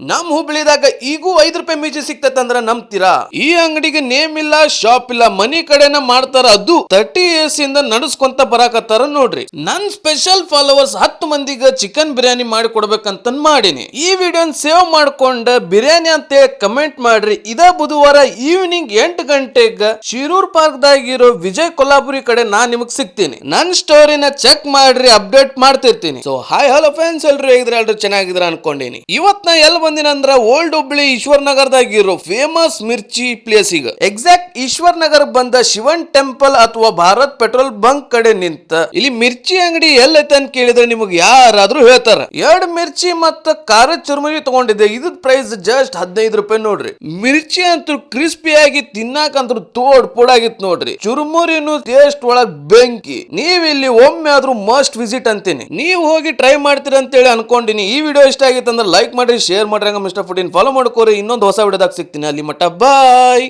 ನಮ್ ಹುಬ್ಳಿದಾಗ ಈಗೂ ₹5 ಮಿರ್ಚಿ ಸಿಕ್ತಂದ್ರ ನಂಬ್ತೀರಾ? ಈ ಅಂಗಡಿಗೆ ನೇಮ್ ಇಲ್ಲ, ಶಾಪ್ ಇಲ್ಲ, ಮನಿ ಕಡೆನ ಮಾಡ್ತಾರ. ಅದು 30 years ಇಂದ ನಡ್ಸ್ಕೊಂತ ಬರಾಕತ್ತಾರ ನೋಡ್ರಿ. ನನ್ ಸ್ಪೆಷಲ್ ಫಾಲೋವರ್ಸ್ 10 ಮಂದಿಗೆ ಚಿಕನ್ ಬಿರಿಯಾನಿ ಮಾಡಿ ಕೊಡ್ಬೇಕಂತ ಮಾಡೀನಿ. ಈ ವಿಡಿಯೋನ ಸೇವ್ ಮಾಡ್ಕೊಂಡ ಬಿರಿಯಾನಿ ಅಂತ ಕಮೆಂಟ್ ಮಾಡ್ರಿ. ಇದ ಬುಧವಾರ ಈವ್ನಿಂಗ್ 8 ಗಂಟೆಗೆ ಶಿರೂರ್ ಪಾರ್ಕ್ ದಾಗಿರೋ ವಿಜಯ್ ಕೊಲ್ಲಾಪುರಿ ಕಡೆ ನಾನ್ ನಿಮಗ್ ಸಿಗ್ತೀನಿ. ನನ್ ಸ್ಟೋರಿನ ಚೆಕ್ ಮಾಡ್ರಿ, ಅಪ್ಡೇಟ್ ಮಾಡ್ತಿರ್ತೀನಿ. ಸೊ ಹಾಯ್ ಹಲೋ ಫ್ರೆಂಡ್ಸ್, ಎಲ್ರು ಹೇಗಿದ್ರೆ ಎಲ್ರು ಚೆನ್ನಾಗಿದ್ರ ಅನ್ಕೊಂಡೇನಿ. ಇವತ್ ನಾ ಎಲ್ಲಿ ಬಂದಿನಂದ್ರ ಓಲ್ಡ್ ಹುಬ್ಳಿ ಈಶ್ವರ್ ನಗರದಾಗಿರೋ ಫೇಮಸ್ ಮಿರ್ಚಿ ಪ್ಲೇಸ್. ಈಗ ಎಕ್ಸಾಕ್ಟ್ ಈಶ್ವರ್ ನಗರ್ ಬಂದ ಶಿವನ್ ಟೆಂಪಲ್ ಅಥವಾ ಭಾರತ್ ಪೆಟ್ರೋಲ್ ಬಂಕ್ ಕಡೆ ನಿಂತ ಇಲ್ಲಿ ಮಿರ್ಚಿ ಅಂಗಡಿ ಎಲ್ಲೈತೆ ಅಂತ ಕೇಳಿದ್ರೆ ನಿಮಗೆ ಯಾರಾದ್ರೂ ಹೇಳ್ತಾರ. 2 ಮಿರ್ಚಿ ಮತ್ತ ಖಾರ ಚುರ್ಮುರಿ ತಗೊಂಡಿದ್ದೆ. ಇದ್ರ ಪ್ರೈಸ್ ಜಸ್ಟ್ ₹15 ನೋಡ್ರಿ. ಮಿರ್ಚಿ ಅಂತೂ ಕ್ರಿಸ್ಪಿಯಾಗಿ ತಿನ್ನಾಕಂತೂ ತೋಡ್ ಪೋಡಾಗಿತ್ತು ನೋಡ್ರಿ. ಚುರ್ಮುರಿನು ಟೇಸ್ಟ್ ಒಳಗ್ ಬೆಂಕಿ. ನೀವ್ ಇಲ್ಲಿ ಒಮ್ಮೆ ಆದ್ರೂ ಮಸ್ಟ್ ವಿಸಿಟ್ ಅಂತೀನಿ. ನೀವು ಹೋಗಿ ಟ್ರೈ ಮಾಡ್ತೀರ ಅಂತ ಹೇಳಿ ಅನ್ಕೊಂಡಿನಿ. ಈ ವಿಡಿಯೋ ಇಷ್ಟ ಆಗಿತ್ತು ಅಂದ್ರೆ ಲೈಕ್ ಮಾಡ್ರಿ, ಶೇರ್ ಮಾಡ್ರಿ, ಮಿಸ್ಟರ್ ಫುಡ್ ಫಾಲೋ ಮಾಡ್ಕೋರಿ. ಇನ್ನೊಂದು ಹೊಸ ವಿಡಿಯೋದಾಗ ಸಿಗ್ತೀನಿ. ಅಲ್ಲಿ ಮಟ್ಟ ಬಾಯ್.